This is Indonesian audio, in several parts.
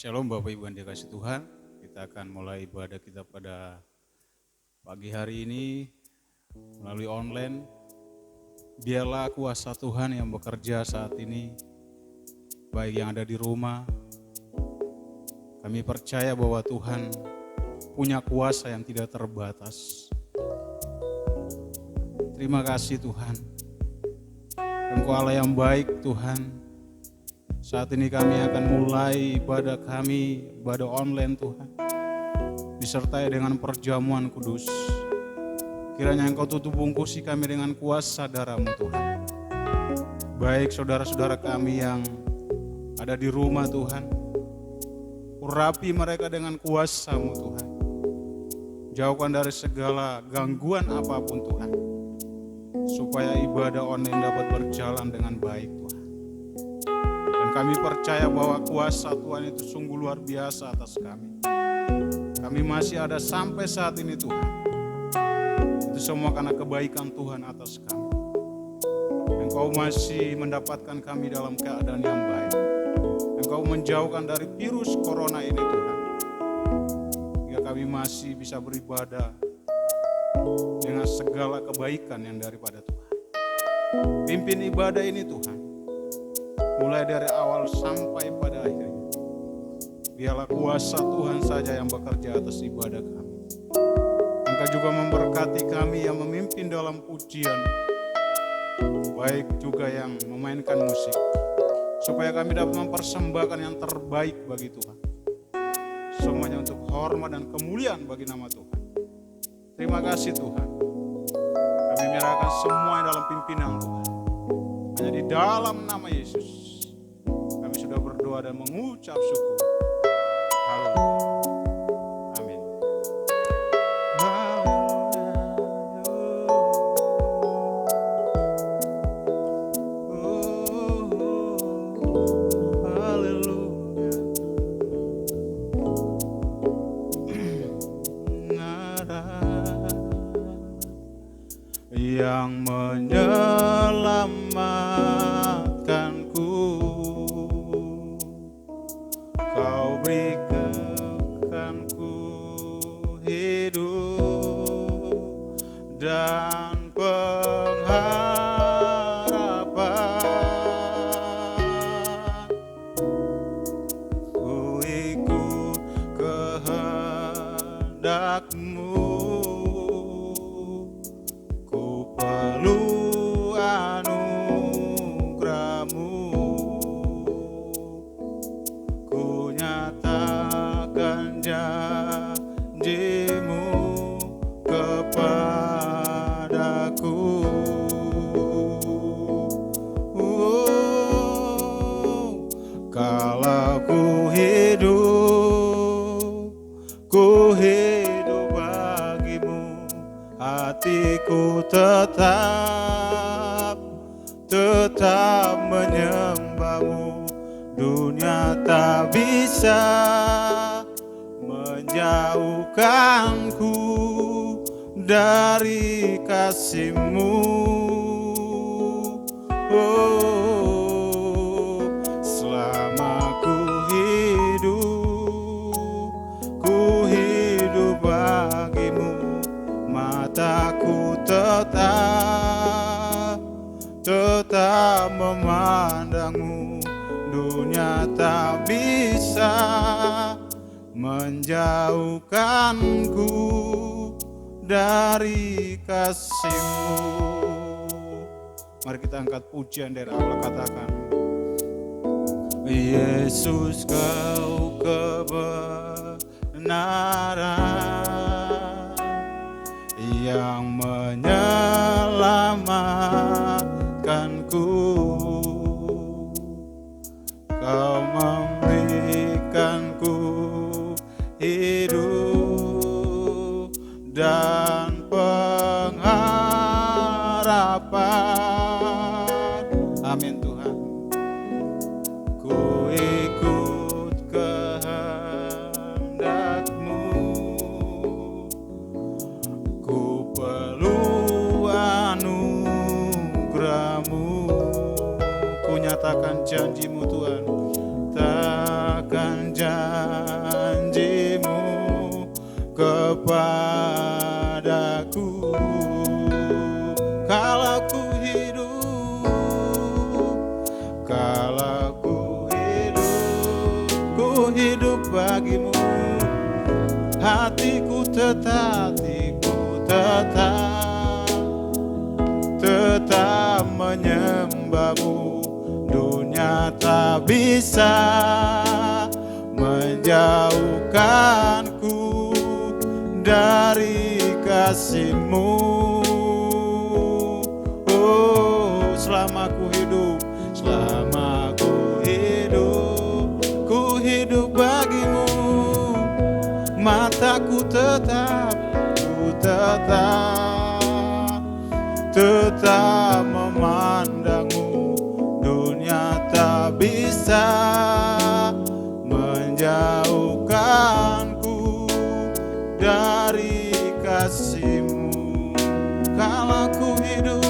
Shalom Bapak Ibu yang dikasih Tuhan. Kita akan mulai ibadah kita pada pagi hari ini melalui online. Biarlah kuasa Tuhan yang bekerja saat ini, baik yang ada di rumah. Kami percaya bahwa Tuhan punya kuasa yang tidak terbatas. Terima kasih Tuhan. Engkau Allah yang baik Tuhan. Saat ini kami akan mulai ibadah kami, ibadah online Tuhan. Disertai dengan perjamuan kudus. Kiranya Engkau tutup bungkusi kami dengan kuasa darah-Mu Tuhan. Baik saudara-saudara kami yang ada di rumah Tuhan. Urapi mereka dengan kuasa-Mu Tuhan. Jauhkan dari segala gangguan apapun Tuhan. Supaya ibadah online dapat berjalan dengan baik Tuhan. Kami percaya bahwa kuasa Tuhan itu sungguh luar biasa atas kami. Kami masih ada sampai saat ini Tuhan. Itu semua karena kebaikan Tuhan atas kami. Engkau masih mendapatkan kami dalam keadaan yang baik. Engkau menjauhkan dari virus corona ini Tuhan. Hingga kami masih bisa beribadah dengan segala kebaikan yang daripada Tuhan. Pimpin ibadah ini Tuhan. Mulai dari awal sampai pada akhirnya. Biarlah kuasa Tuhan saja yang bekerja atas ibadah kami. Engkau juga memberkati kami yang memimpin dalam pujian. Baik juga yang memainkan musik. Supaya kami dapat mempersembahkan yang terbaik bagi Tuhan. Semuanya untuk hormat dan kemuliaan bagi nama Tuhan. Terima kasih Tuhan. Kami menyerahkan semua dalam pimpinan Tuhan. Hanya di dalam nama Yesus kami sudah berdoa dan mengucap syukur. Haleluya. Amin. Yang menyelamatkanku, Kau berikanku hidup dan pengharapan. Ku ikut kehendak-Mu. Hatiku tetap menyembah-Mu. Dunia tak bisa menjauhkanku dari kasih-Mu. Selama ku hidup bagi-Mu. Mataku tetap memandang-Mu. Dunia tak bisa menjauhkanku dari kasih-Mu. Mari kita angkat pujian dari awal, katakan, Yesus Kau kebenaran yang menyelamatkanku. Kau memberikanku hidup dan pengharapan. Amin Tuhan. Ku ikut kehendak-Mu. Ku perlu anugerah-Mu. Ku nyatakan janji-Mu Tuhan. Tak akan janjimu kepadaku. Kalau ku hidup bagimu, hatiku tetap menyembahmu. Dunia tak bisa menjauhkanku dari kasih-Mu. Oh, selama ku hidup bagimu, mataku tetap memandangmu. Dunia tak bisa menjauhkanku dari kasih-Mu. Kalau ku hidup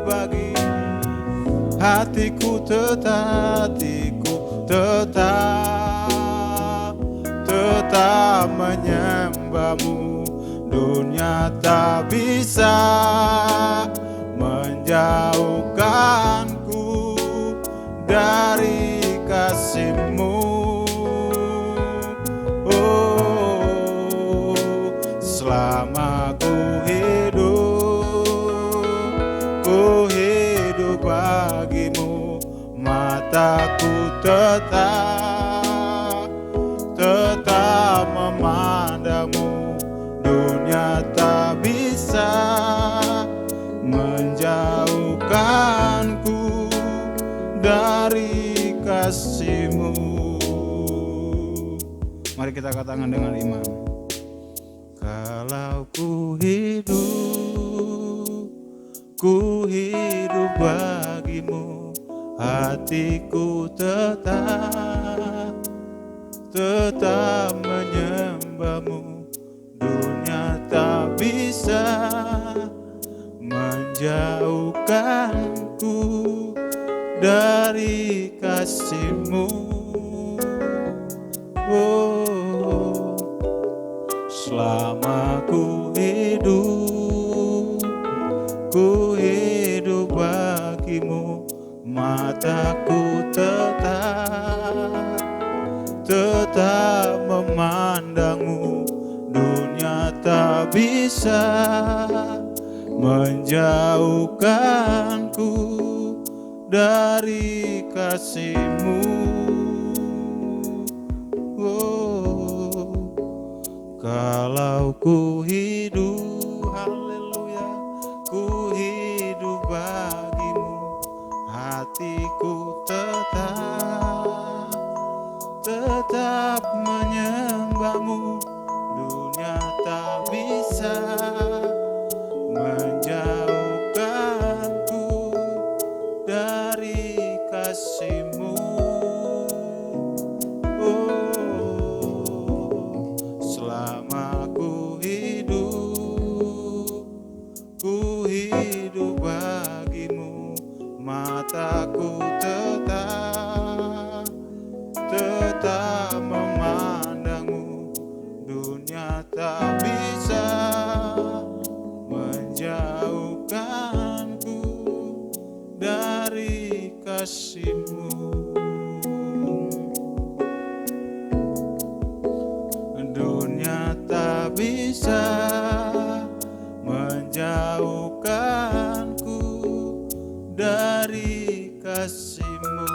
bagi, hatiku tetap menyembahmu. Dunia tak bisa menjauhkanku dari kasih-Mu. Oh, selama ku hidup bagimu, mataku tetap memandangmu. Dunia tak bisa menjauhkanku dari kasih-Mu. Mari kita angkat tangan dengan iman. Kalau ku hidup bagimu, hatiku tetap menyembahmu. Dunia tak bisa menjauhkanku dari kasih-Mu. Oh, selama ku hidup bagimu, mataku tetap memandangmu. Dunia tak bisa menjauhkanku dari kasih-Mu. Oh, kalau ku hidup, haleluya, ku hidup bagimu, hatiku tetap menyembahmu. Dunia tak bisa menjauhkanku dari kasih-Mu. Oh, selama ku hidup bagimu, mataku tetap memandangmu. Dunia tak bisa menjauhkanku dari kasih-Mu. Dunia tak bisa menjauhkanku dari kasih-Mu.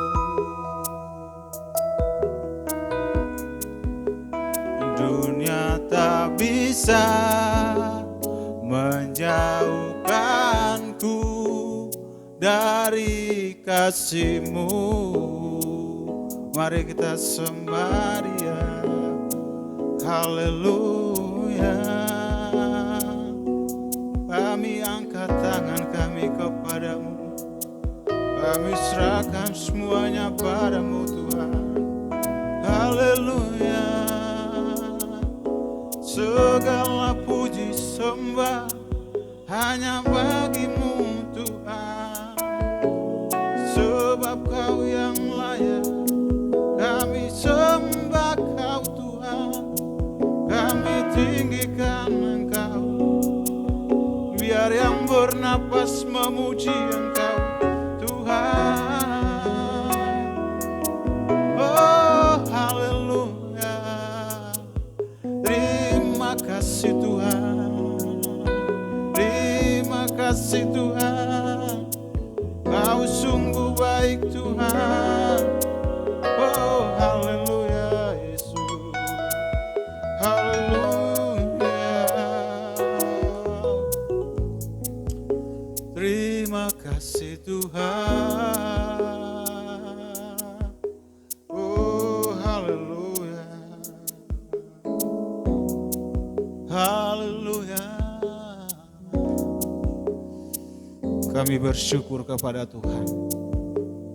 Dunia tak bisa menjauhkanku dari kasih-Mu. Mari kita sembah Dia, haleluya. Kami angkat tangan kami kepadamu, kami serahkan semuanya padamu Tuhan, haleluya. Segala puji sembah hanya bagi-Mu Tuhan. tinggikan Engkau, biar yang bernapas memuji Engkau Tuhan. Oh haleluya, terima kasih Tuhan, terima kasih Tuhan, Kau sungguh baik Tuhan. Oh haleluya Yesus, haleluya, terima kasih Tuhan. Oh haleluya, haleluya. Kami bersyukur kepada Tuhan,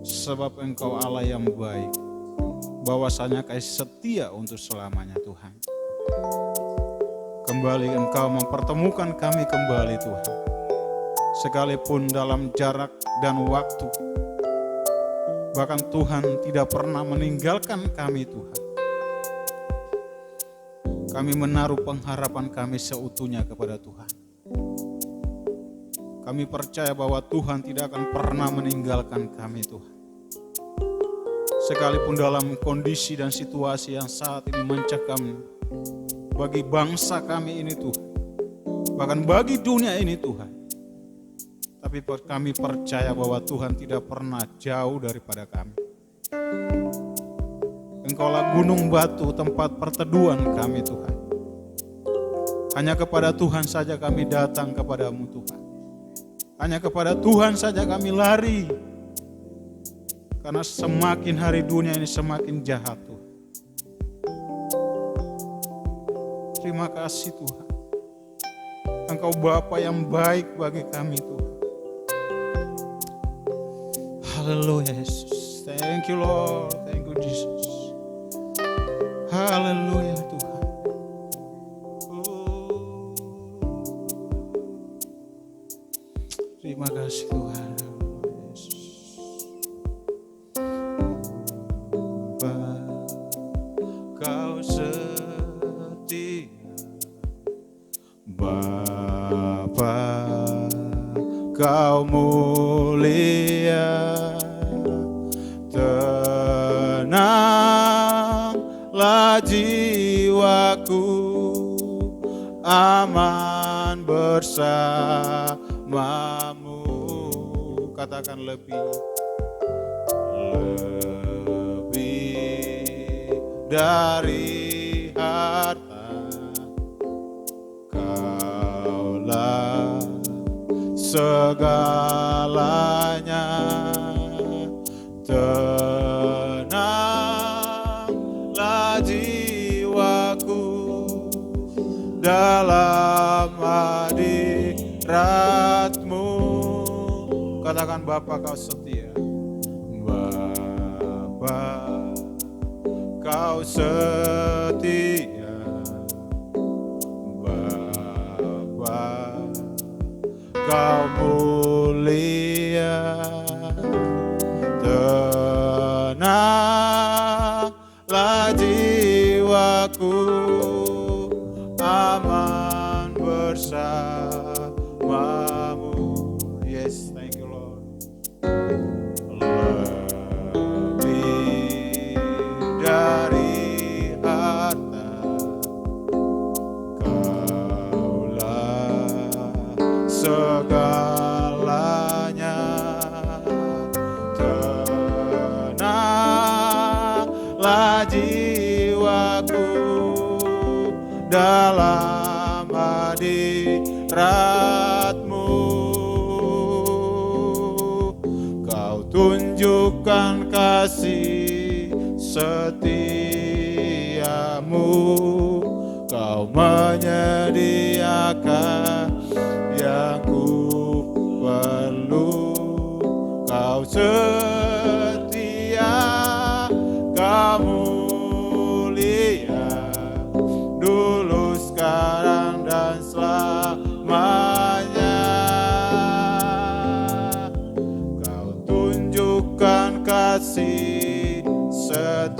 sebab Engkau Allah yang baik, bahwasanya kasih setia untuk selamanya Tuhan. Kembali Engkau mempertemukan kami kembali Tuhan, sekalipun dalam jarak dan waktu. Bahkan Tuhan tidak pernah meninggalkan kami Tuhan. Kami menaruh pengharapan kami seutuhnya kepada Tuhan. Kami percaya bahwa Tuhan tidak akan pernah meninggalkan kami Tuhan. Sekalipun dalam kondisi dan situasi yang saat ini mencekam bagi bangsa kami ini Tuhan, bahkan bagi dunia ini Tuhan. Tapi kami percaya bahwa Tuhan tidak pernah jauh daripada kami. Engkaulah gunung batu tempat perteduhan kami Tuhan. Hanya kepada Tuhan saja kami datang kepadamu Tuhan. Hanya kepada Tuhan saja kami lari. Karena semakin hari dunia ini semakin jahat Tuhan. Terima kasih Tuhan. Engkau Bapa yang baik bagi kami Tuhan. Haleluya Yesus. Thank you Lord. Thank you Jesus. Haleluya Tuhan. Terima kasih Tuhan. Kau setia, Bapa, Kau mulia, tenanglah jiwaku, aman bersamamu. Katakan lebih dari harta, Kaulah segalanya. Tenanglah jiwaku dalam hadirat-Mu. Katakan Bapa, Kau setia. Bapa, Kau setia. Bapa, Kau mulia, tenanglah jiwaku, aman bersamamu. Yes, thank you Lord. Lebih dari harta, Kaulah segalanya. Tenanglah jiwaku dalam hadirat-Mu. Kau tunjukkan kasih setiamu, Kau menyediakan yang ku perlu. Kau setia, Kau mulia, dulu, sekarang, dan selamanya. Kau tunjukkan kasih setiamu,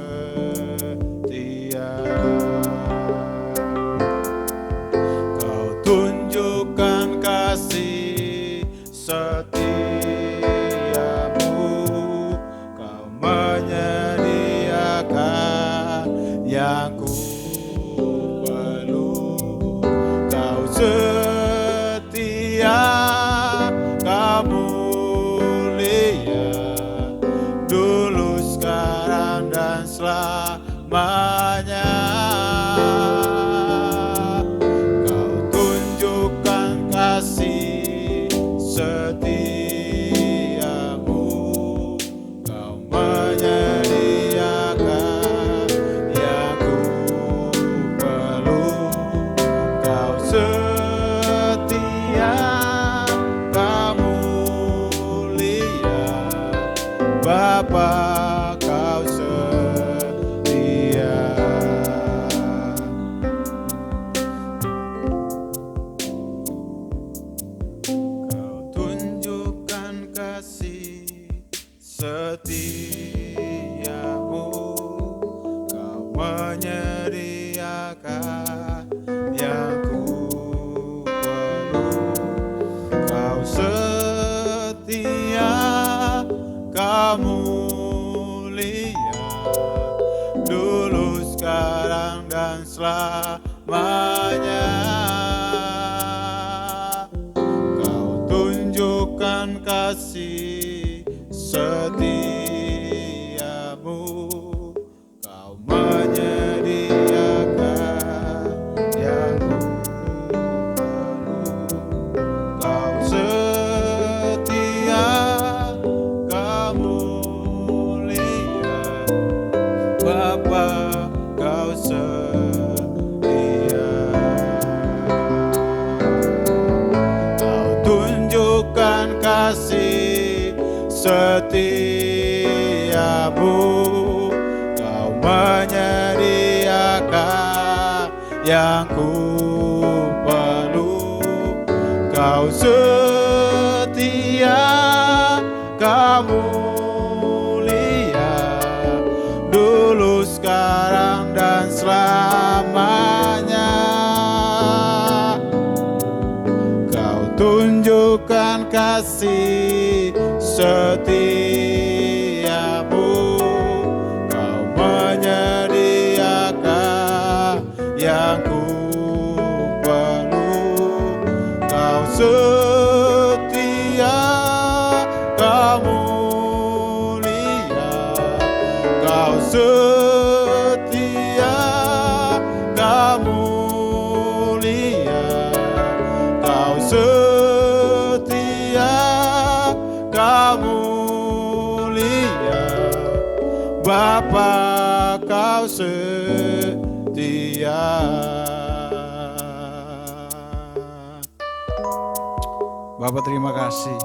setia. Kau tunjukkan kasih setiamu, Kau menyediakan yang ku perlu. Kau setia, Kau mulia, dulu, sekarang, dan selamanya. Kau tunjukkan kasih setiamu, Kau menyediakan yang ku perlu. Kau setia, Kau mulia, Bapa, Kau setia. Kau tunjukkan kasih setiamu, Kau menyediakan yang ku perlu. Kau setia, Kau mulia, dulu, sekarang, dan selamanya. Kau tunjukkan kasih setiamu, Kau menyediakan yang ku perlu. Kau setia, Kau mulia, Bapa, Kau setia. Kau tunjukkan kasih setiamu, Kau menyediakan yang ku perlu. Kau setia, Kau mulia, dulu, sekarang, dan selamanya. Kau tunjukkan kasih setiamu, Kau menyediakan yang ku perlu. Kau setia, Kau mulia, Kau setia, Kau mulia, Kau setia, Kau mulia, Bapa, Kau setia. Bapa, terima kasih.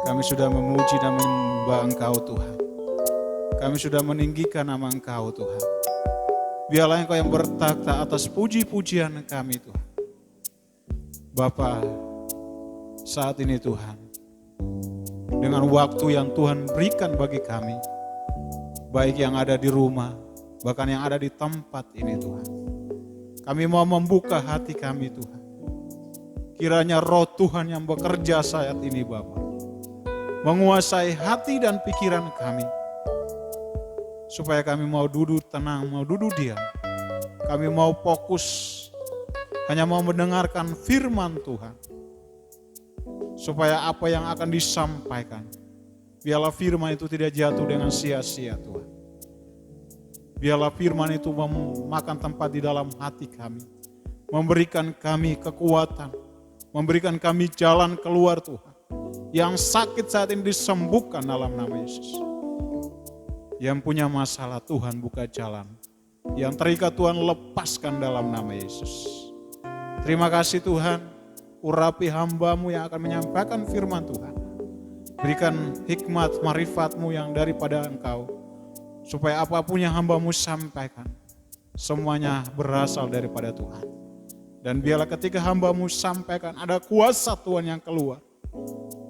Kami sudah memuji dan menyembah Engkau, Tuhan. Kami sudah meninggikan nama Engkau, Tuhan. Biarlah Engkau yang bertakhta atas puji-pujian kami, Tuhan. Bapa, saat ini Tuhan, dengan waktu yang Tuhan berikan bagi kami, baik yang ada di rumah, bahkan yang ada di tempat ini, Tuhan. Kami mau membuka hati kami, Tuhan. Kiranya Roh Tuhan yang bekerja saat ini, Bapa, menguasai hati dan pikiran kami, supaya kami mau duduk tenang, mau duduk diam. Kami mau fokus, hanya mau mendengarkan firman Tuhan. Supaya apa yang akan disampaikan, biarlah firman itu tidak jatuh dengan sia-sia, Tuhan. Biarlah firman itu memakan tempat di dalam hati kami, memberikan kami kekuatan, memberikan kami jalan keluar, Tuhan. Yang sakit saat ini disembuhkan dalam nama Yesus. Yang punya masalah, Tuhan buka jalan. Yang terikat, Tuhan lepaskan dalam nama Yesus. Terima kasih, Tuhan. Urapi hamba-Mu yang akan menyampaikan firman Tuhan. Berikan hikmat marifat-Mu yang daripada Engkau. Supaya apapun yang hamba-Mu sampaikan, semuanya berasal daripada Tuhan. Dan biarlah ketika hamba-Mu sampaikan, ada kuasa Tuhan yang keluar.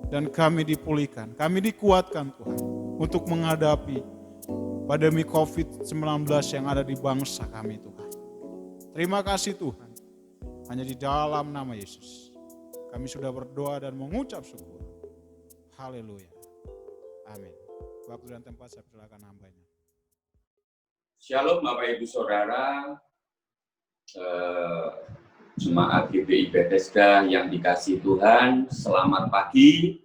Dan kami dipulihkan, kami dikuatkan, Tuhan, untuk menghadapi pandemi COVID-19 yang ada di bangsa kami Tuhan. Terima kasih Tuhan, hanya di dalam nama Yesus kami sudah berdoa dan mengucap syukur. Haleluya. Amin. Waktu dan tempat saya persilakan hambanya. Shalom Bapak Ibu Saudara, Jemaat GBI Bethesda yang dikasihi Tuhan, selamat pagi.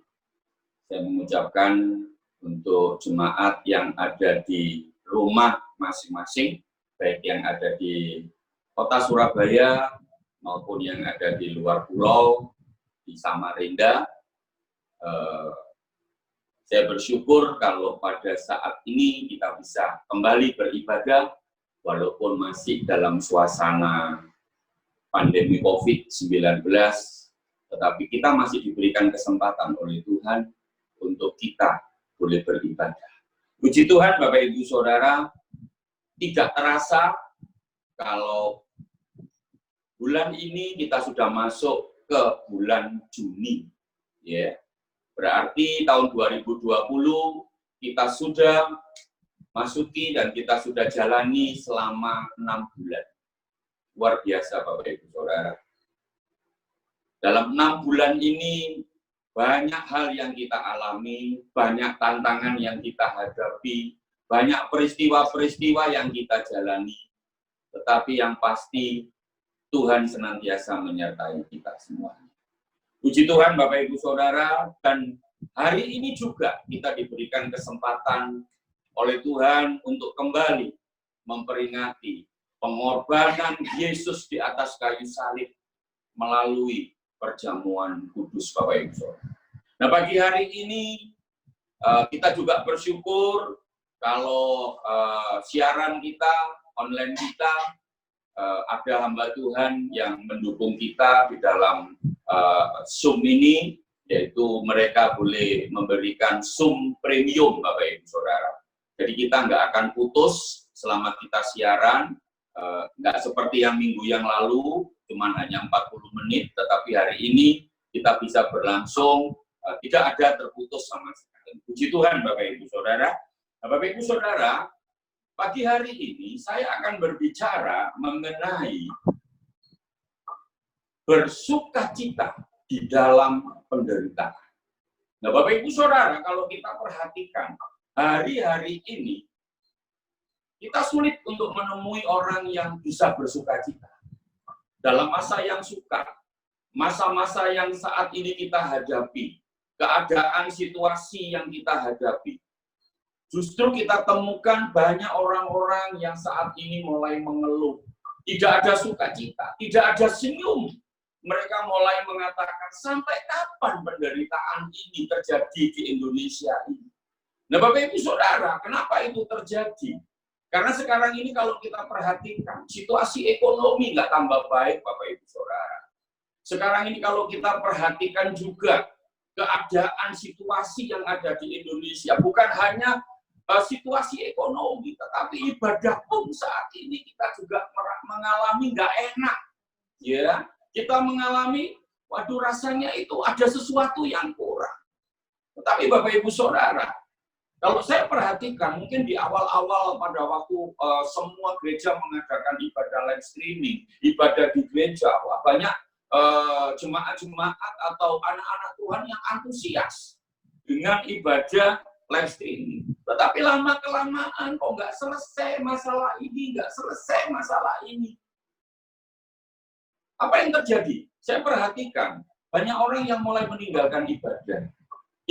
Saya mengucapkan untuk jemaat yang ada di rumah masing-masing, baik yang ada di kota Surabaya maupun yang ada di luar pulau, di Samarinda. Saya bersyukur kalau pada saat ini kita bisa kembali beribadah walaupun masih dalam suasana pandemi COVID-19, tetapi kita masih diberikan kesempatan oleh Tuhan untuk kita boleh beribadah. Puji Tuhan Bapak Ibu Saudara, tidak terasa kalau bulan ini kita sudah masuk ke bulan Juni, ya. Berarti tahun 2020 kita sudah masuki dan kita sudah jalani selama 6 bulan. Luar biasa Bapak Ibu Saudara. Dalam 6 bulan ini banyak hal yang kita alami, banyak tantangan yang kita hadapi, banyak peristiwa-peristiwa yang kita jalani. Tetapi yang pasti Tuhan senantiasa menyertai kita semua. Puji Tuhan Bapak Ibu Saudara, dan hari ini juga kita diberikan kesempatan oleh Tuhan untuk kembali memperingati pengorbanan Yesus di atas kayu salib melalui perjamuan kudus Bapak Ibu Saudara. Nah pagi hari ini kita juga bersyukur kalau siaran kita, online kita, ada hamba Tuhan yang mendukung kita di dalam Zoom ini, yaitu mereka boleh memberikan Zoom premium Bapak Ibu Saudara. Jadi kita nggak akan putus selama kita siaran, nggak seperti yang minggu yang lalu, cuma hanya 40 menit, tetapi hari ini kita bisa berlangsung, tidak ada terputus sama sekali. Puji Tuhan Bapak Ibu Saudara. Nah, Bapak Ibu Saudara, pagi hari ini saya akan berbicara mengenai bersukacita di dalam penderitaan. Nah Bapak Ibu Saudara, kalau kita perhatikan, hari-hari ini kita sulit untuk menemui orang yang bisa bersukacita. Dalam masa yang sukar, masa-masa yang saat ini kita hadapi, keadaan situasi yang kita hadapi, justru kita temukan banyak orang-orang yang saat ini mulai mengeluh. Tidak ada sukacita, tidak ada senyum. Mereka mulai mengatakan, sampai kapan penderitaan ini terjadi di Indonesia ini? Nah Bapak Ibu Saudara, kenapa itu terjadi? Karena sekarang ini kalau kita perhatikan, situasi ekonomi nggak tambah baik Bapak Ibu Saudara. Sekarang ini kalau kita perhatikan juga, keadaan situasi yang ada di Indonesia, bukan hanya situasi ekonomi, tetapi ibadah pun saat ini kita juga mengalami nggak enak. Ya, kita mengalami, waduh rasanya itu ada sesuatu yang kurang. Tetapi Bapak Ibu Saudara, kalau saya perhatikan mungkin di awal-awal pada waktu semua gereja mengadakan ibadah live streaming, ibadah di gereja, wah, banyak jemaat-jemaat atau anak-anak Tuhan yang antusias dengan ibadah live streaming. Tetapi lama-kelamaan kok nggak selesai masalah ini, nggak selesai masalah ini. Apa yang terjadi? Saya perhatikan, banyak orang yang mulai meninggalkan ibadah.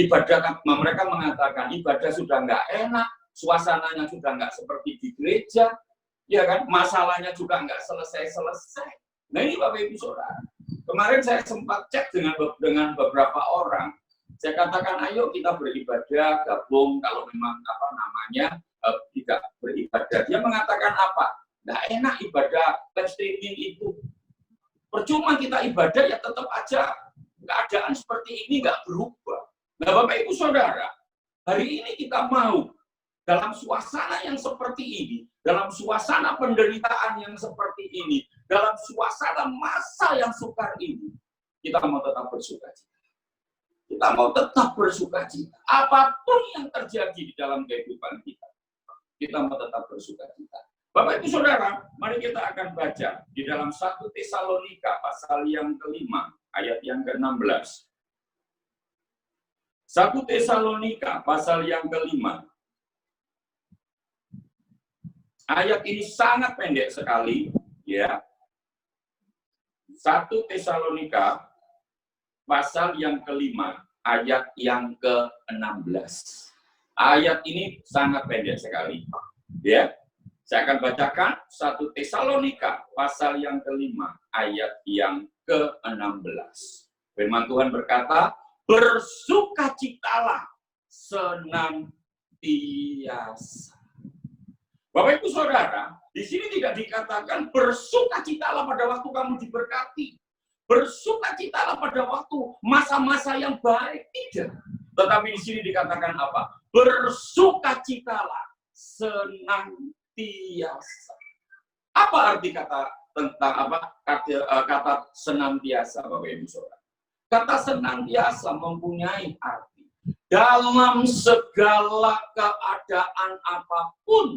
Ibadah, mereka mengatakan ibadah sudah nggak enak, suasananya sudah nggak seperti di gereja, ya kan? Masalahnya juga nggak selesai-selesai. Nah ini Bapak Ibu Saudara, kemarin saya sempat cek dengan beberapa orang, saya katakan ayo kita beribadah, gabung, kalau memang tidak beribadah. Dia mengatakan apa? Nggak enak ibadah live streaming itu. Percuma kita ibadah ya tetap aja keadaan seperti ini nggak berubah. Nah Bapak Ibu Saudara, hari ini kita mau dalam suasana yang seperti ini, dalam suasana penderitaan yang seperti ini, dalam suasana masa yang sukar ini, kita mau tetap bersukacita. Kita mau tetap bersukacita. Apapun yang terjadi di dalam kehidupan kita. kita mau tetap bersukacita. Bapak Ibu Saudara, mari kita akan baca di dalam 1 Tesalonika pasal yang kelima, ayat yang ke-16. 1 Tesalonika pasal yang kelima. Ayat ini sangat pendek sekali, ya. 1 Tesalonika pasal yang kelima, ayat yang ke-16. Ayat ini sangat pendek sekali, ya. Saya akan bacakan 1 Tesalonika pasal yang kelima, ayat yang ke-16. Firman Tuhan berkata, bersukacitalah senantiasa. Bapak Ibu Saudara, di sini tidak dikatakan bersukacitalah pada waktu kamu diberkati. Bersukacitalah pada waktu masa-masa yang baik. Tidak. Tetapi di sini dikatakan apa? Bersukacitalah senantiasa. Apa arti kata tentang apa? Kata senantiasa, Bapak Ibu Saudara. Kata senantiasa mempunyai arti dalam segala keadaan apapun,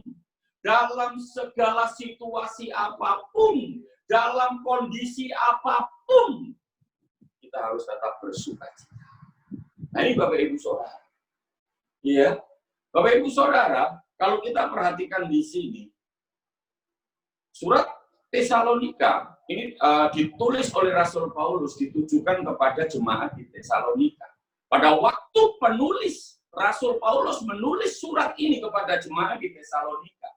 dalam segala situasi apapun, dalam kondisi apapun, kita harus tetap bersukacita. Nah, ini Bapak Ibu Saudara. Iya, Bapak Ibu Saudara, kalau kita perhatikan di sini, surat Tesalonika ini ditulis oleh Rasul Paulus, ditujukan kepada jemaat di Tesalonika. Pada waktu penulis, Rasul Paulus menulis surat ini kepada jemaat di Tesalonika.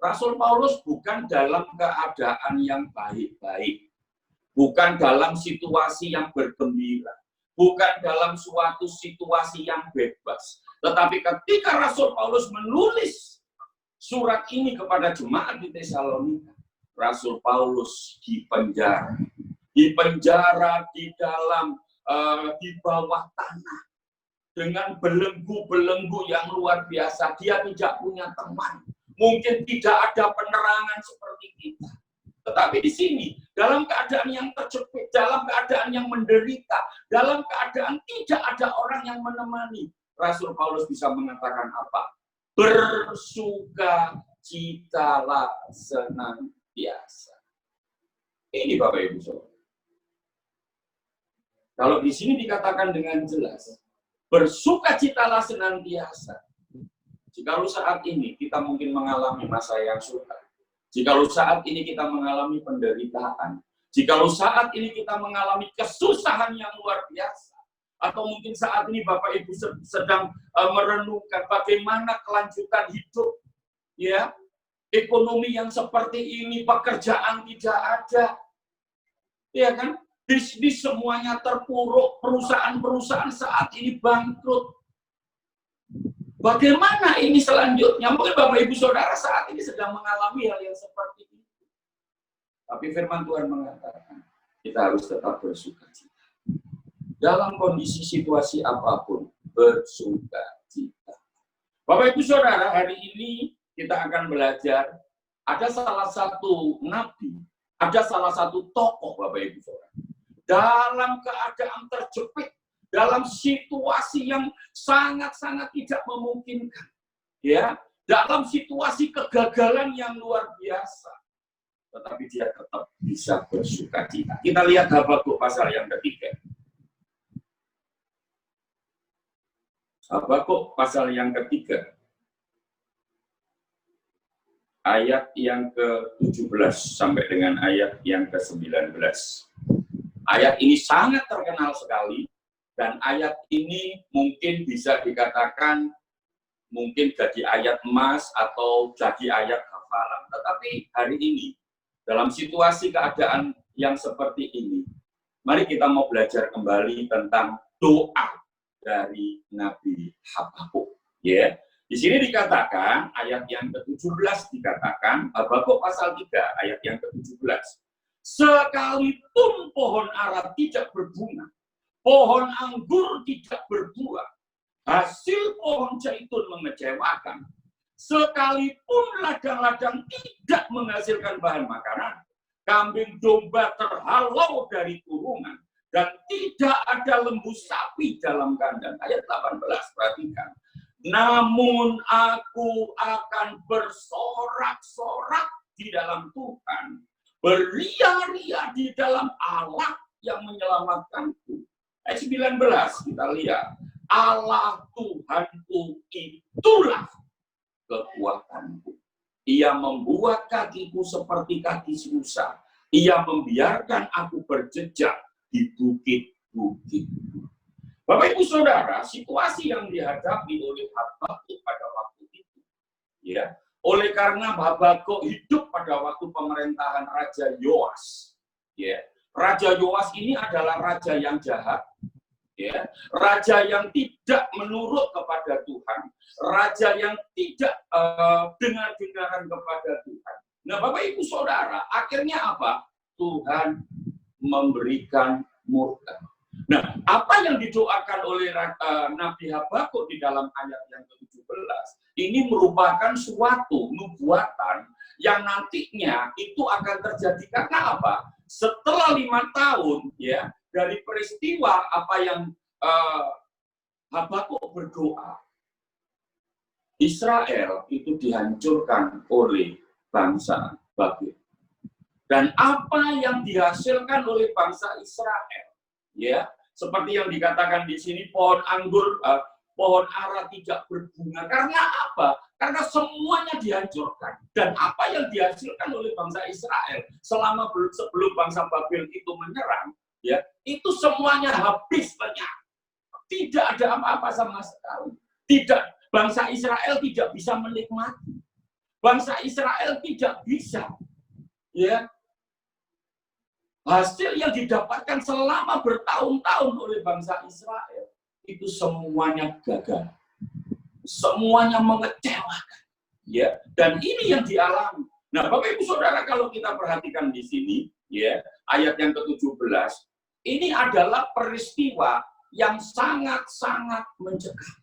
Rasul Paulus bukan dalam keadaan yang baik-baik, bukan dalam situasi yang bergembira, bukan dalam suatu situasi yang bebas. Tetapi ketika Rasul Paulus menulis surat ini kepada jemaat di Tesalonika, Rasul Paulus dipenjara di dalam di bawah tanah dengan belenggu-belenggu yang luar biasa. Dia tidak punya teman. Mungkin tidak ada penerangan seperti kita. Tetapi di sini, dalam keadaan yang terjepit, dalam keadaan yang menderita, dalam keadaan tidak ada orang yang menemani, Rasul Paulus bisa mengatakan apa? Bersukacitalah senantiasa. Ini Bapak Ibu Saudara. Kalau di sini dikatakan dengan jelas, bersukacitalah senantiasa. Jikalau saat ini kita mungkin mengalami masa yang sulit, jikalau saat ini kita mengalami penderitaan, jikalau saat ini kita mengalami kesusahan yang luar biasa, atau mungkin saat ini Bapak Ibu sedang merenungkan bagaimana kelanjutan hidup, ya, ekonomi yang seperti ini, pekerjaan tidak ada, ya kan? Bisnis semuanya terpuruk, perusahaan-perusahaan saat ini bangkrut. Bagaimana ini selanjutnya? Mungkin Bapak Ibu Saudara saat ini sedang mengalami hal yang seperti itu. Tapi firman Tuhan mengatakan, kita harus tetap bersukacita. Dalam kondisi situasi apapun, bersukacita. Bapak Ibu Saudara, hari ini kita akan belajar, ada salah satu nabi, ada salah satu tokoh Bapak Ibu Saudara. Dalam keadaan terjepit, dalam situasi yang sangat-sangat tidak memungkinkan, ya, dalam situasi kegagalan yang luar biasa, tetapi dia tetap bisa bersukacita. Kita lihat Habakuk pasal yang ketiga. Habakuk pasal yang ketiga, ayat yang ke-17 sampai dengan ayat yang ke-19. Ayat ini sangat terkenal sekali. Dan ayat ini mungkin bisa dikatakan mungkin jadi ayat emas atau jadi ayat hafalan. Tetapi hari ini, dalam situasi keadaan yang seperti ini, mari kita mau belajar kembali tentang doa dari Nabi Habakuk. Ya, di sini dikatakan, ayat yang ke-17 dikatakan, Habakuk pasal 3, ayat yang ke-17. Sekalipun pohon ara tidak berbunga, pohon anggur tidak berbuah, hasil pohon zaitun mengecewakan, sekalipun ladang-ladang tidak menghasilkan bahan makanan, kambing domba terhalau dari kurungan, dan tidak ada lembu sapi dalam kandang. Ayat 18, perhatikan. Namun aku akan bersorak-sorak di dalam Tuhan, beria-ria di dalam Allah yang menyelamatkanku. Ayat 19 kita lihat, Allah Tuhanku itulah kekuatanku. Ia membuat kakiku seperti kaki rusa. Ia membiarkan aku berjejak di bukit-bukit. Bapak Ibu Saudara, situasi yang dihadapi oleh Habakuk pada waktu itu, ya, oleh karena Habakuk hidup pada waktu pemerintahan Raja Yoas, ya, Raja Yoas ini adalah raja yang jahat, ya, raja yang tidak menurut kepada Tuhan, raja yang tidak dengar-dengaran kepada Tuhan. Nah, Bapak Ibu Saudara, akhirnya apa? Tuhan memberikan murka. Nah, apa yang didoakan oleh Nabi Habakuk di dalam ayat yang ke-17, ini merupakan suatu nubuatan yang nantinya itu akan terjadi. Karena apa? Setelah 5 tahun, ya, dari peristiwa apa yang Habakuk berdoa, Israel itu dihancurkan oleh bangsa Babel. Dan apa yang dihasilkan oleh bangsa Israel, ya, seperti yang dikatakan di sini, pohon anggur, pohon ara tidak berbunga. Karena apa? Karena semuanya dihancurkan. Dan apa yang dihasilkan oleh bangsa Israel sebelum bangsa Babel itu menyerang, ya, itu semuanya habis lenyap. Tidak ada apa-apa sama sekali. Tidak, bangsa Israel tidak bisa menikmati. Bangsa Israel tidak bisa, ya, hasil yang didapatkan selama bertahun-tahun oleh bangsa Israel itu semuanya gagal, semuanya mengecewakan, ya. Dan ini yang dialami. Nah, Bapak Ibu Saudara, kalau kita perhatikan di sini, ya, ayat yang ke-17, ini adalah peristiwa yang sangat-sangat mencekam.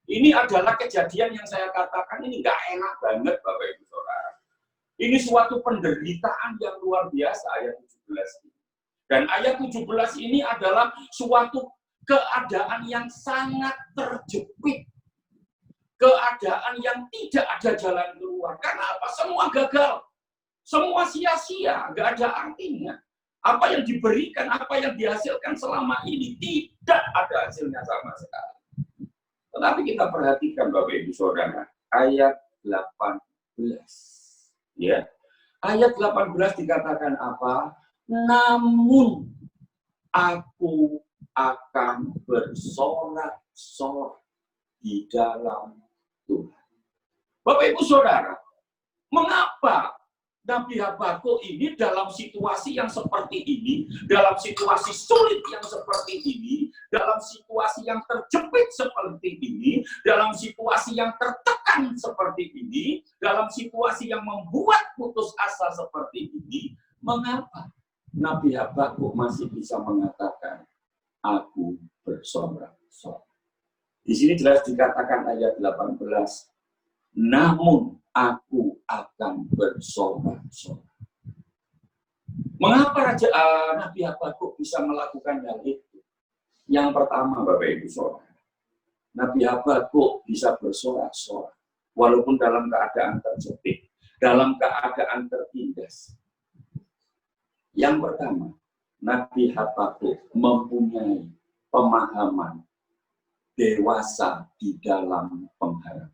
Ini adalah kejadian yang saya katakan ini nggak enak banget, Bapak Ibu Saudara. Ini suatu penderitaan yang luar biasa, ayat 17 ini. Dan ayat 17 ini adalah suatu keadaan yang sangat terjepit. Keadaan yang tidak ada jalan keluar. Karena apa? Semua gagal. Semua sia-sia, nggak ada artinya. Apa yang diberikan, apa yang dihasilkan selama ini, tidak ada hasilnya sama sekali. Tetapi kita perhatikan, Bapak Ibu Saudara, ayat 18. Ya, ayat 18 dikatakan apa? Namun aku akan bersorak-sorak di dalam Tuhan. Bapak Ibu Saudara, mengapa Nabi Habakuk ini dalam situasi yang seperti ini, dalam situasi sulit yang seperti ini, dalam situasi yang terjepit seperti ini, dalam situasi yang tertekan seperti ini, dalam situasi yang membuat putus asa seperti ini, mengapa Nabi Habakuk masih bisa mengatakan, aku bersorak-sorak? Di sini jelas dikatakan ayat 18, namun aku akan bersorak-sorak. Mengapa Nabi Habakuk bisa melakukan hal itu? Yang pertama, Bapak Ibu Saudara, Nabi Habakuk bisa bersorak-sorak walaupun dalam keadaan terjepit, dalam keadaan tertindas. Yang pertama, Nabi Habakuk mempunyai pemahaman dewasa di dalam pengharapan.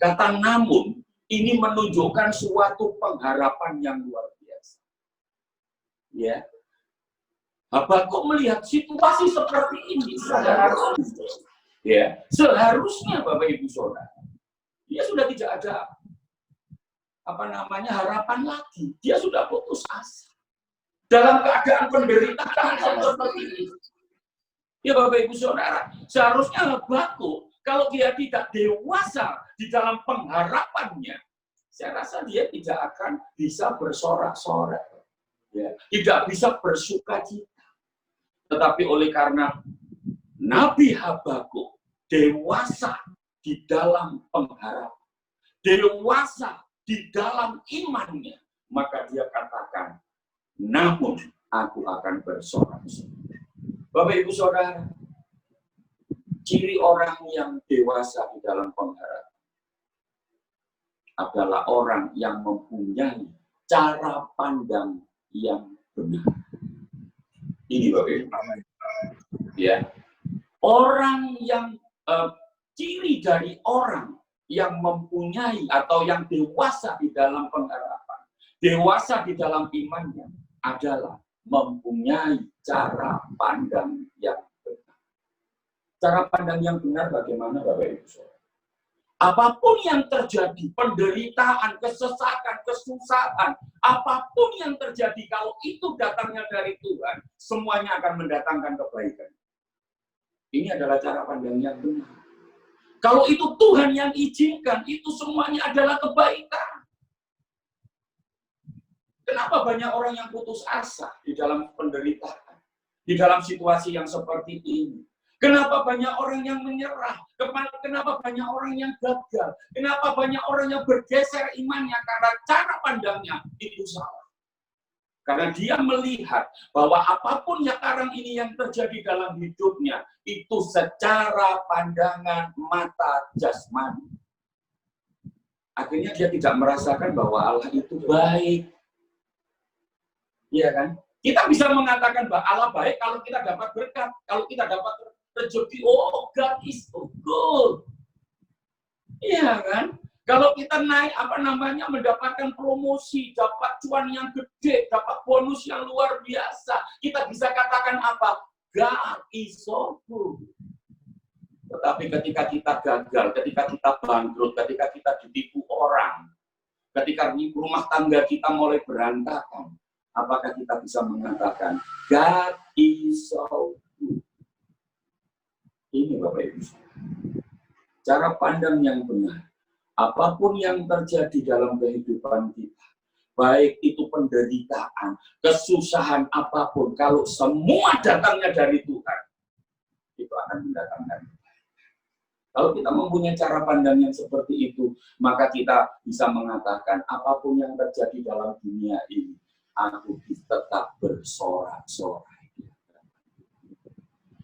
Kata namun, ini menunjukkan suatu pengharapan yang luar biasa. Ya, Habakuk melihat situasi seperti ini, seharusnya Bapak Ibu Saudara, dia sudah tidak ada harapan lagi. Dia sudah putus asa. Dalam keadaan penderitaan seperti ini. Ya Bapak Ibu Saudara, seharusnya Habakuk kalau dia tidak dewasa di dalam pengharapannya, saya rasa dia tidak akan bisa bersorak-sorak, ya, tidak bisa bersukacita. Tetapi oleh karena Nabi Habakuk dewasa di dalam pengharapan, dewasa di dalam imannya, maka dia katakan, namun aku akan bersorak-sorak. Bapak Ibu Saudara, Ciri orang yang dewasa di dalam pengharapan adalah orang yang mempunyai cara pandang yang benar. Ini bagaimana? Ya, orang yang ciri dari orang yang mempunyai atau yang dewasa di dalam pengharapan, dewasa di dalam imannya adalah mempunyai cara pandang yang benar. Cara pandang yang benar bagaimana, Bapak Ibu Saudara? Apapun yang terjadi, penderitaan, kesesakan, kesusahan, apapun yang terjadi, kalau itu datangnya dari Tuhan, semuanya akan mendatangkan kebaikan. Ini adalah cara pandang yang benar. Kalau itu Tuhan yang izinkan, itu semuanya adalah kebaikan. Kenapa banyak orang yang putus asa di dalam penderitaan, di dalam situasi yang seperti ini? Kenapa banyak orang yang menyerah? Kenapa banyak orang yang gagal? Kenapa banyak orang yang bergeser imannya karena cara pandangnya itu salah? Karena dia melihat bahwa apapun yang sekarang ini yang terjadi dalam hidupnya itu secara pandangan mata jasmani. Akhirnya dia tidak merasakan bahwa Allah itu baik. Iya kan? Kita bisa mengatakan bahwa Allah baik kalau kita dapat berkat, kalau kita dapat rezeki, oh God is so good. Iya kan? Kalau kita naik mendapatkan promosi, dapat cuan yang gede, dapat bonus yang luar biasa, kita bisa katakan apa? God is so good. Tetapi ketika kita gagal, ketika kita bangkrut, ketika kita ditipu orang, ketika rumah tangga kita mulai berantakan, apakah kita bisa mengatakan God is so good? Ini Bapak Ibu. Cara pandang yang benar. Apapun yang terjadi dalam kehidupan kita, baik itu penderitaan, kesusahan apapun, kalau semua datangnya dari Tuhan, itu akan mendatangkan. Kalau kita mempunyai cara pandang yang seperti itu, maka kita bisa mengatakan apapun yang terjadi dalam dunia ini, aku tetap bersorak-sorai.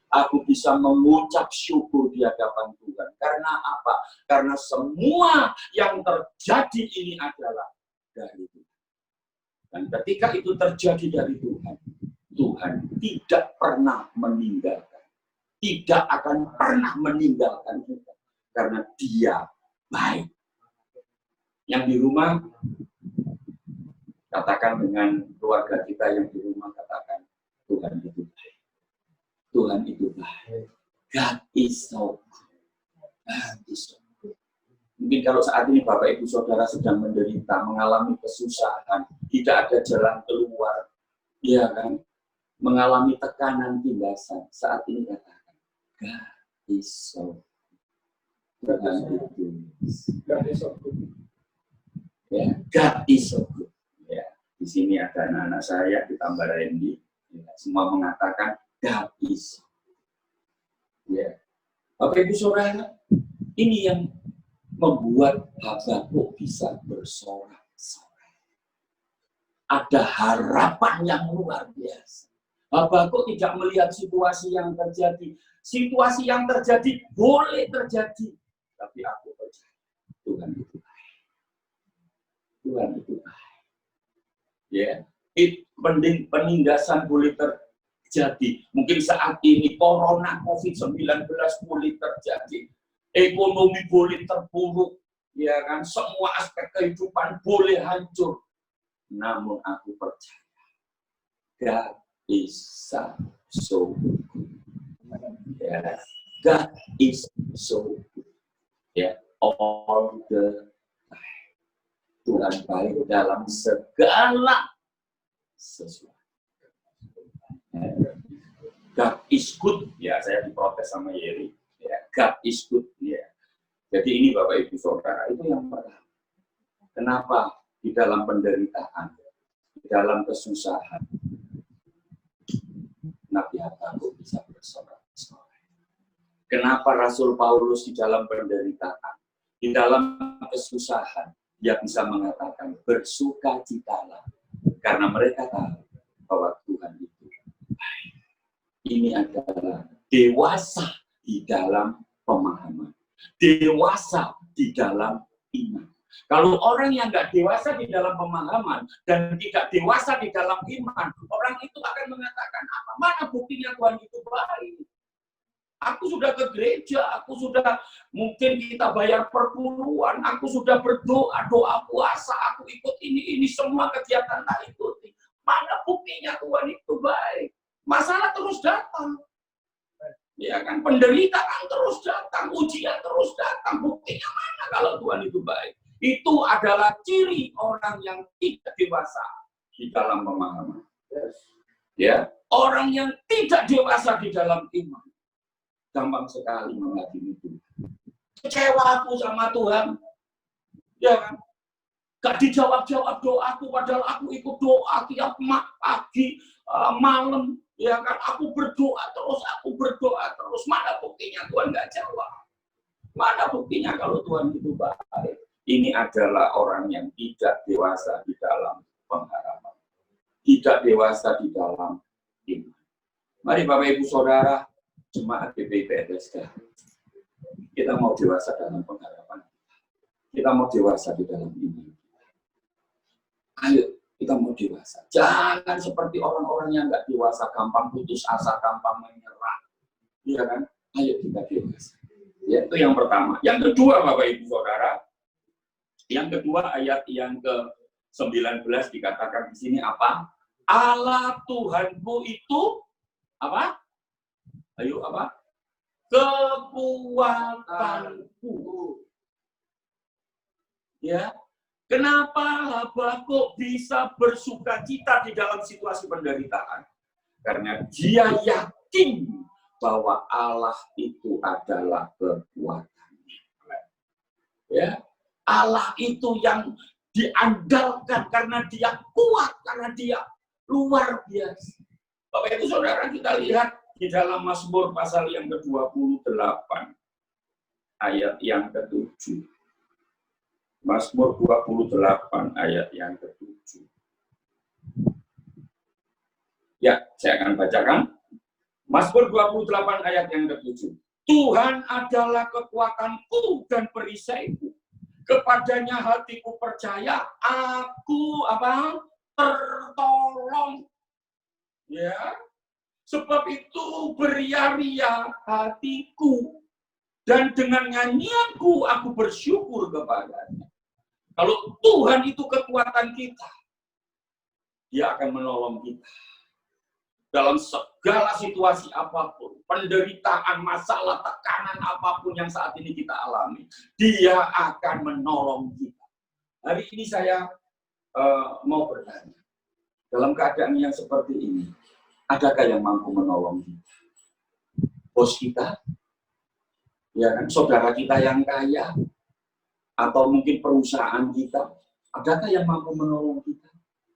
Aku bisa mengucap syukur di hadapan Tuhan. Karena apa? Karena semua yang terjadi ini adalah dari Tuhan. Dan ketika itu terjadi dari Tuhan, Tuhan tidak pernah meninggalkan. Tidak akan pernah meninggalkan kita. Karena Dia baik. Yang di rumah, katakan dengan keluarga kita yang di rumah, katakan Tuhan itu baik. Tuhan itu baik. God is so good. God is so good. Mungkin kalau saat ini Bapak Ibu Saudara sedang menderita, mengalami kesusahan, tidak ada jalan keluar, ya kan? Mengalami tekanan tindasan, saat ini katakan, God is so good. God is so good. Ya, God is so good. Ya, di sini ada anak-anak saya, ditambah Randy, ya, semua mengatakan God is. Ya. Bapak Ibu Saudara, ini yang membuat Habakuk bisa bersorak-sorai. Ada harapan yang luar biasa. Habakuk tidak melihat situasi yang terjadi. Situasi yang terjadi boleh terjadi. Tapi aku percaya Tuhan itu baik. Tuhan itu baik. Ya. Penindasan boleh terjadi. Mungkin saat ini corona COVID-19 boleh terjadi, ekonomi boleh terpuruk, ya kan, semua aspek kehidupan boleh hancur. Namun aku percaya, God is so good. Ya, God is so good. Ya, all the time. Tuhan baik dalam segala sesuatu. God is good, ya saya diprotes sama Yeri, ya God is good, ya. Jadi ini Bapak Ibu Saudara, itu yang pertama. Kenapa di dalam penderitaan, di dalam kesusahan, Nabi Habakuk bisa bersorak-sorai? Kenapa Rasul Paulus di dalam penderitaan, di dalam kesusahan, dia bisa mengatakan bersukacitalah, karena mereka tahu bahwa Tuhan itu baik. Ini adalah dewasa di dalam pemahaman. Dewasa di dalam iman. Kalau orang yang nggak dewasa di dalam pemahaman dan tidak dewasa di dalam iman, orang itu akan mengatakan apa? Mana buktinya Tuhan itu baik? Aku sudah ke gereja, aku sudah mungkin kita bayar perpuluhan, aku sudah berdoa, doa puasa, aku ikut ini semua kegiatan tak ikuti. Mana buktinya Tuhan itu baik? Masalah terus datang. Ya kan, penderitaan terus datang, ujian terus datang. Buktinya mana kalau Tuhan itu baik? Itu adalah ciri orang yang tidak dewasa di dalam pemahaman. Ya, orang yang tidak dewasa di dalam iman gampang sekali menghakimi Tuhan. Kecewa aku sama Tuhan, ya kan? Gak dijawab-jawab doaku, padahal aku ikut doa tiap pagi, malam, ya kan? Aku berdoa terus. Mana buktinya Tuhan gak jawab? Mana buktinya kalau Tuhan itu baik? Ini adalah orang yang tidak dewasa di dalam pengharapan, tidak dewasa di dalam iman. Mari Bapak Ibu Saudara, jemaat GPI PSK, kita mau dewasa dalam pengharapan, kita mau dewasa di dalam iman. Ayo, kita mau dewasa. Jangan seperti orang-orang yang nggak dewasa, gampang putus asa, gampang menyerah. Iya kan? Ayo kita dewasa. Ya, itu yang pertama. Yang kedua, Bapak Ibu Saudara, yang kedua ayat yang ke-19 dikatakan di sini apa? Allah Tuhanku itu apa? Ayo apa? Kekuatanku. Ya. Kenapa Habakuk bisa bersukacita di dalam situasi penderitaan? Karena dia yakin bahwa Allah itu adalah kekuatannya. Ya. Allah itu yang diandalkan karena dia kuat, karena dia luar biasa. Bapak Ibu Saudara, kita lihat di dalam Mazmur pasal yang ke-28, ayat yang ke-7. Mazmur 28, ayat yang ke-7. Ya, saya akan bacakan. Mazmur 28, ayat yang ke-7. Tuhan adalah kekuatanku dan perisaiku. Kepadanya hatiku percaya, aku apa? Tertolong. Ya. Sebab itu beria-ria hatiku, dan dengan nyanyianku aku bersyukur kepadanya. Kalau Tuhan itu kekuatan kita, Dia akan menolong kita. Dalam segala situasi apapun, penderitaan, masalah, tekanan apapun yang saat ini kita alami, Dia akan menolong kita. Hari ini saya mau bertanya, dalam keadaan yang seperti ini, adakah yang mampu menolong kita? Bos kita? Ya kan? Saudara kita yang kaya? Atau mungkin perusahaan kita? Adakah yang mampu menolong kita?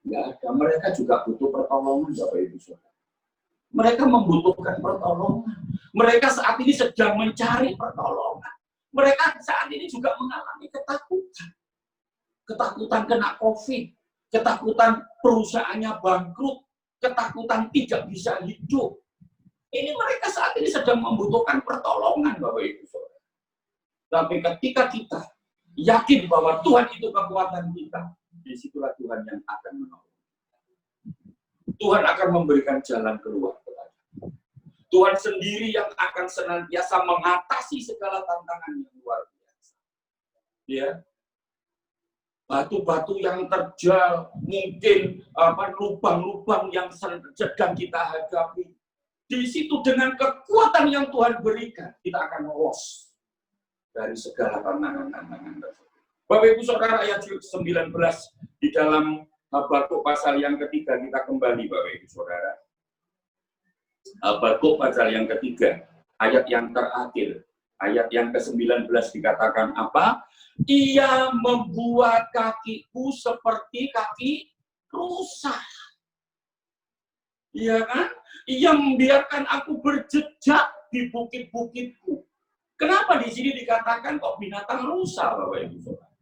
Enggak ada. Mereka juga butuh pertolongan, Bapak Ibu Saudara. Mereka membutuhkan pertolongan. Mereka saat ini sedang mencari pertolongan. Mereka saat ini juga mengalami ketakutan. Ketakutan kena COVID, ketakutan perusahaannya bangkrut, ketakutan tidak bisa hidup. Ini mereka saat ini sedang membutuhkan pertolongan, Bapak Ibu Saudara. Tapi ketika kita yakin bahwa Tuhan itu kekuatan kita, disitulah Tuhan yang akan menolong. Tuhan akan memberikan jalan keluar kepada kita. Tuhan sendiri yang akan senantiasa mengatasi segala tantangan yang luar biasa. Ya. Batu-batu yang terjal, mungkin lubang-lubang yang sedang kita hadapi. Di situ dengan kekuatan yang Tuhan berikan, kita akan lolos dari segala tantangan-tantangan tersebut. Bapak Ibu Saudara, ayat 19 di dalam Habakuk pasal yang ketiga, kita kembali Bapak Ibu Saudara. Habakuk pasal yang ketiga, ayat yang terakhir, ayat yang ke-19 dikatakan apa? Ia membuat kakiku seperti kaki rusa. Iya kan? Ia membiarkan aku berjejak di bukit-bukitku. Kenapa di sini dikatakan kok binatang rusa, Bapak Ibu Saudara?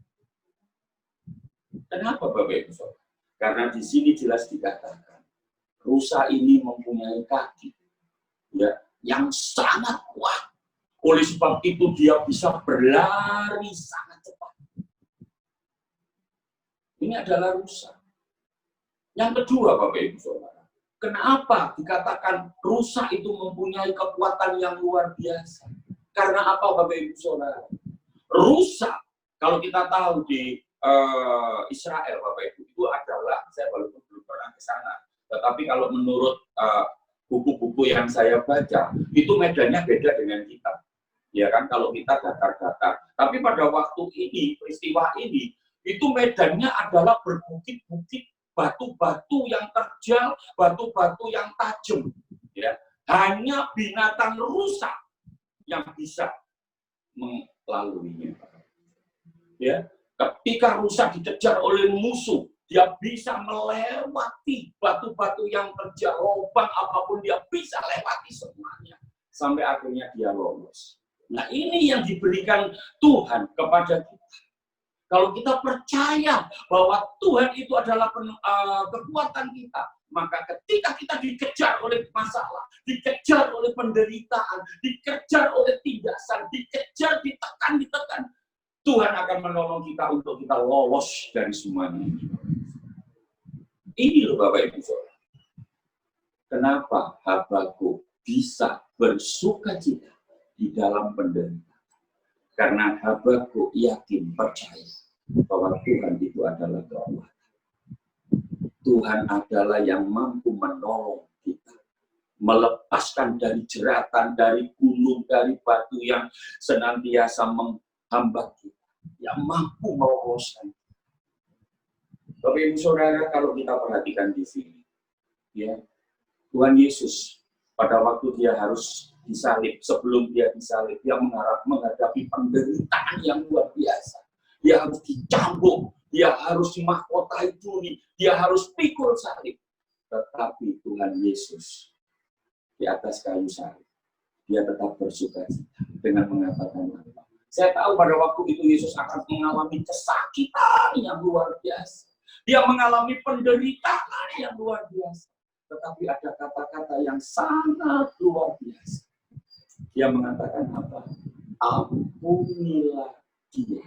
Kenapa Bapak Ibu Saudara? Karena di sini jelas dikatakan rusa ini mempunyai kaki ya yang sangat kuat, Oleh sebab itu dia bisa berlari sangat cepat. Ini adalah rusa. Yang kedua, Bapak Ibu Saudara, kenapa dikatakan rusa itu mempunyai kekuatan yang luar biasa? Karena apa, Bapak Ibu Saudara? Rusa, kalau kita tahu di Israel, Bapak Ibu, itu adalah, saya walaupun belum pernah ke sana, tetapi kalau menurut buku-buku yang saya baca, itu medannya beda dengan kita. Ya kan, kalau kita datar-datar. Tapi pada waktu ini, peristiwa ini, itu medannya adalah berbukit-bukit, batu-batu yang terjal, batu-batu yang tajam. Ya. Hanya binatang rusa yang bisa melaluinya. Ya. Ketika rusa dikejar oleh musuh, dia bisa melewati batu-batu yang terjal, lubang apapun dia bisa lewati semuanya. Sampai akhirnya dia lolos. Nah, ini yang diberikan Tuhan kepada kita. Kalau kita percaya bahwa Tuhan itu adalah kekuatan kita, maka ketika kita dikejar oleh masalah, dikejar oleh penderitaan, dikejar oleh tindasan, dikejar, ditekan, Tuhan akan menolong kita untuk kita lolos dari semuanya. Ini loh Bapak Ibu Saudara. Kenapa Habakuk bisa bersukacita di dalam penderitaan? Karena Habakuk yakin, percaya bahwa Tuhan itu adalah kekuatan. Tuhan adalah yang mampu menolong kita, melepaskan dari jeratan, dari gunung, dari batu yang senantiasa menghambat kita, yang mampu meloloskan. Bapak Ibu Saudara, kalau kita perhatikan di sini, ya, Tuhan Yesus pada waktu dia harus disalib, sebelum dia disalib, dia menghadapi penderitaan yang luar biasa. Dia harus dicambuk, dia harus dimahkotai duri, dia harus pikul salib. Tetapi Tuhan Yesus di atas kayu salib, dia tetap bersukacita dengan mengatakan apa? Saya tahu pada waktu itu Yesus akan mengalami kesakitan yang luar biasa. Dia mengalami penderitaan yang luar biasa. Tetapi ada kata-kata yang sangat luar biasa. Dia mengatakan apa? Ampunilah dia.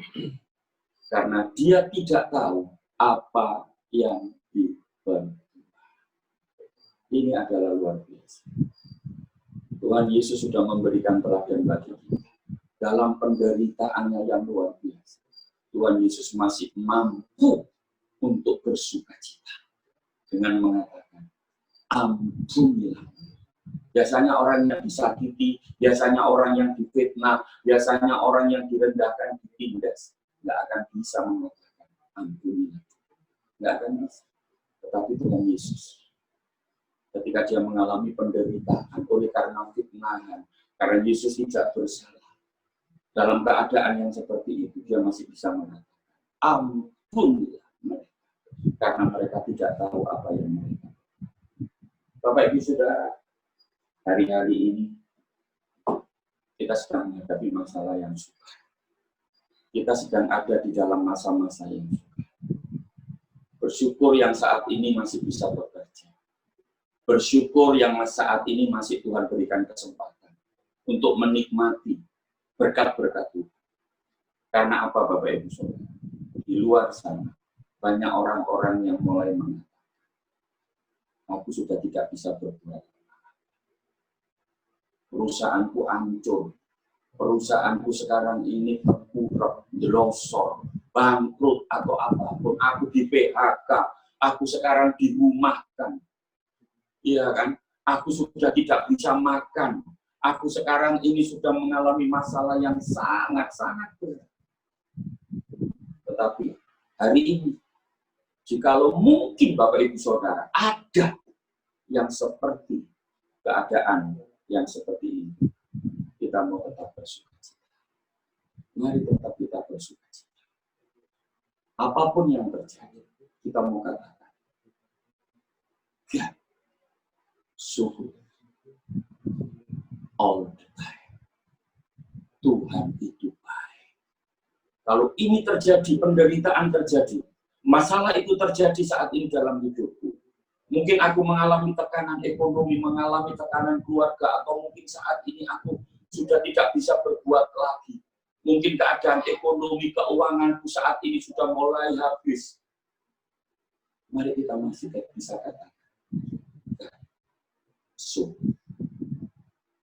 Karena dia tidak tahu apa yang diperbuat. Ini adalah luar biasa. Tuhan Yesus sudah memberikan teladan bagi kita. Dalam penderitaannya yang luar biasa, Tuhan Yesus masih mampu untuk bersukacita dengan mengatakan, ampunilah. Biasanya orang yang disakiti, biasanya orang yang difitnah, biasanya orang yang direndahkan, ditindas, nggak akan bisa mengatakan ampunilah. Nggak akan bisa. Tetapi Tuhan Yesus, ketika dia mengalami penderitaan oleh karena fitnahan, karena Yesus tidak bersalah, dalam keadaan yang seperti itu, dia masih bisa mengatakan, ampunilah mereka. Karena mereka tidak tahu apa yang mereka. Bapak Ibu Saudara, hari-hari ini kita sedang menghadapi masalah yang sukar. Kita sedang ada di dalam masa-masa yang sukar. Bersyukur yang saat ini masih bisa bekerja. Bersyukur yang saat ini masih Tuhan berikan kesempatan untuk menikmati berkat-berkat Tuhan. Karena apa Bapak Ibu Saudara? Di luar sana banyak orang-orang yang mulai mengatakan, aku sudah tidak bisa berbuat. Perusahaanku hancur. Perusahaanku sekarang ini terpuruk, jelosor, bangkrut atau apapun. Aku di PHK. Aku sekarang dirumahkan. Iya kan? Aku sudah tidak bisa makan. Aku sekarang ini sudah mengalami masalah yang sangat-sangat berat. Tetapi hari ini, jikalau mungkin Bapak Ibu Saudara ada yang seperti keadaan yang seperti ini, kita mau tetap bersukacita. Mari tetap kita bersukacita. Apapun yang terjadi, kita mau katakan, God, so all the time. Tuhan itu baik. Kalau ini terjadi, penderitaan terjadi, masalah itu terjadi saat ini dalam hidupku. Mungkin aku mengalami tekanan ekonomi, mengalami tekanan keluarga, atau mungkin saat ini aku sudah tidak bisa berbuat lagi. Mungkin keadaan ekonomi, keuanganku saat ini sudah mulai habis. Mari kita masih bisa katakan, so,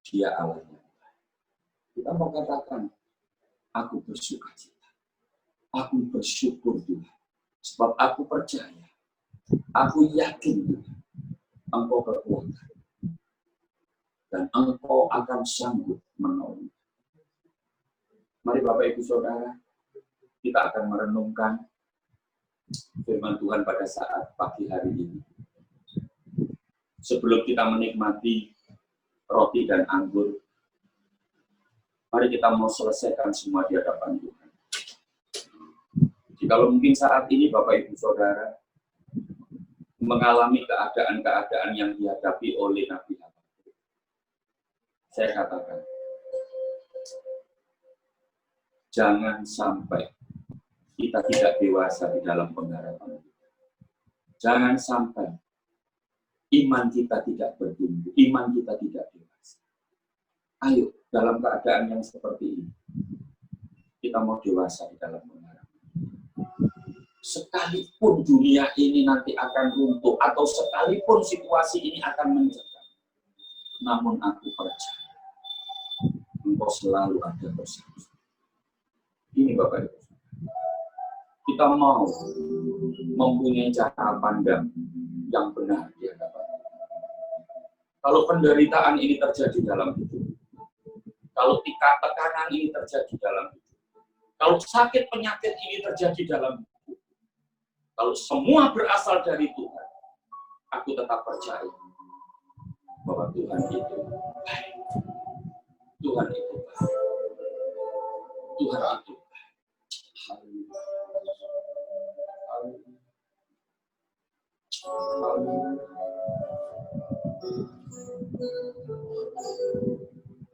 dia Allah. Kita mau katakan, aku bersuka cita. Aku bersyukur Tuhan. Sebab aku percaya, aku yakin Tuhan, Engkau berkuasa. Dan Engkau akan sanggup menolong. Mari Bapak Ibu Saudara, kita akan merenungkan firman Tuhan pada saat pagi hari ini. Sebelum kita menikmati roti dan anggur, mari kita mau selesaikan semua di hadapan Tuhan. Jikalau mungkin saat ini Bapak Ibu Saudara mengalami keadaan-keadaan yang dihadapi oleh Nabi Habakuk, saya katakan, jangan sampai kita tidak dewasa di dalam pengharapan. Jangan sampai iman kita tidak bertumbuh, iman kita tidak dewasa. Ayo, dalam keadaan yang seperti ini, kita mau dewasa di dalam pengharapan. Sekalipun dunia ini nanti akan runtuh, atau sekalipun situasi ini akan mencekam, namun aku percaya, Engkau selalu ada bersama. Ini Bapak Ibu. Kita mau mempunyai cara pandang yang benar di hadapan Tuhan. Kalau penderitaan ini terjadi dalam hidup, kalau tekanan ini terjadi dalam hidup, kalau sakit penyakit ini terjadi dalam hidup, kalau semua berasal dari Tuhan, aku tetap percaya bahwa Tuhan itu baik. Tuhan itu baik. Tuhan itu baik.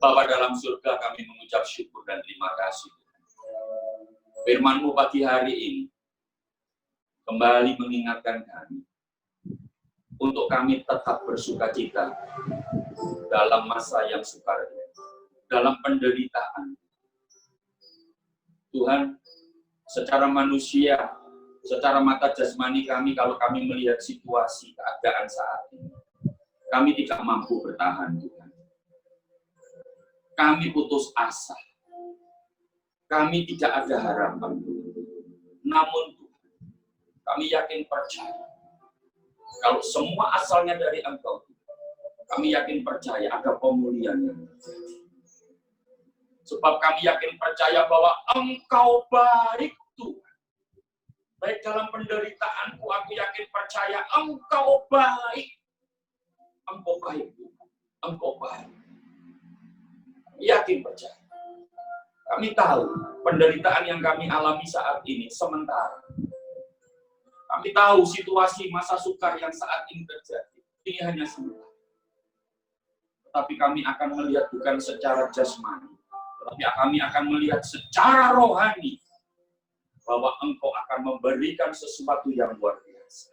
Bapa dalam surga, kami mengucap syukur dan terima kasih. Firman-Mu pagi hari ini kembali mengingatkan kami untuk kami tetap bersuka cita dalam masa yang sukar, dalam penderitaan. Tuhan, secara manusia, secara mata jasmani kami, kalau kami melihat situasi keadaan saat ini, kami tidak mampu bertahan, Tuhan. Kami putus asa. Kami tidak ada harapan, Tuhan. Namun, Tuhan, kami yakin percaya. Kalau semua asalnya dari Engkau, kami yakin percaya ada pemulihan yang terjadi. Sebab kami yakin percaya bahwa Engkau baik, Tuhan. Baik dalam penderitaanku, aku yakin percaya Engkau baik. Engkau baik, Tuhan. Engkau baik. Yakin percaya. Kami tahu penderitaan yang kami alami saat ini sementara. Kami tahu situasi masa sukar yang saat ini terjadi. Ini hanya sementara. Tetapi kami akan melihat bukan secara jasmani, tetapi kami akan melihat secara rohani bahwa Engkau akan memberikan sesuatu yang luar biasa.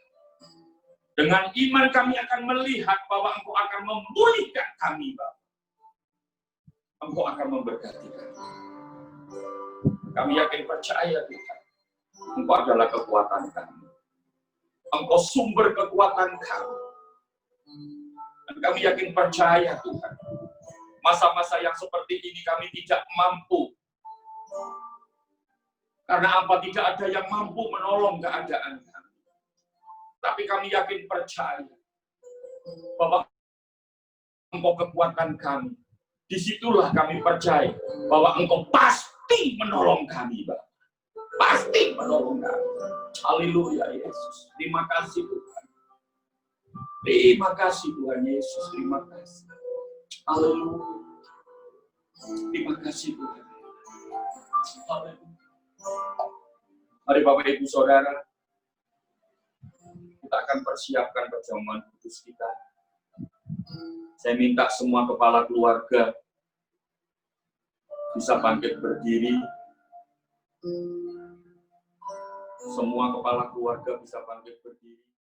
Dengan iman kami akan melihat bahwa Engkau akan memulihkan kami, Bapak. Engkau akan memberkati kami. Kami yakin percaya, Tuhan. Engkau adalah kekuatan kami. Engkau sumber kekuatan kami. Dan kami yakin percaya, Tuhan. Masa-masa yang seperti ini kami tidak mampu. Karena apa? Tidak ada yang mampu menolong keadaan kami. Tapi kami yakin percaya bahwa Engkau kekuatan kami. Disitulah kami percaya bahwa Engkau pasti menolong kami, Bapak. Pasti menolong kami. Haleluya, Yesus. Terima kasih, Tuhan. Terima kasih, Tuhan Yesus. Terima kasih. Haleluya. Terima kasih, Tuhan. Haleluya. Mari Bapak Ibu Saudara, kita akan persiapkan perjamuan kudus kita. Saya minta semua kepala keluarga bisa bangkit berdiri. Semua kepala keluarga bisa bangkit berdiri.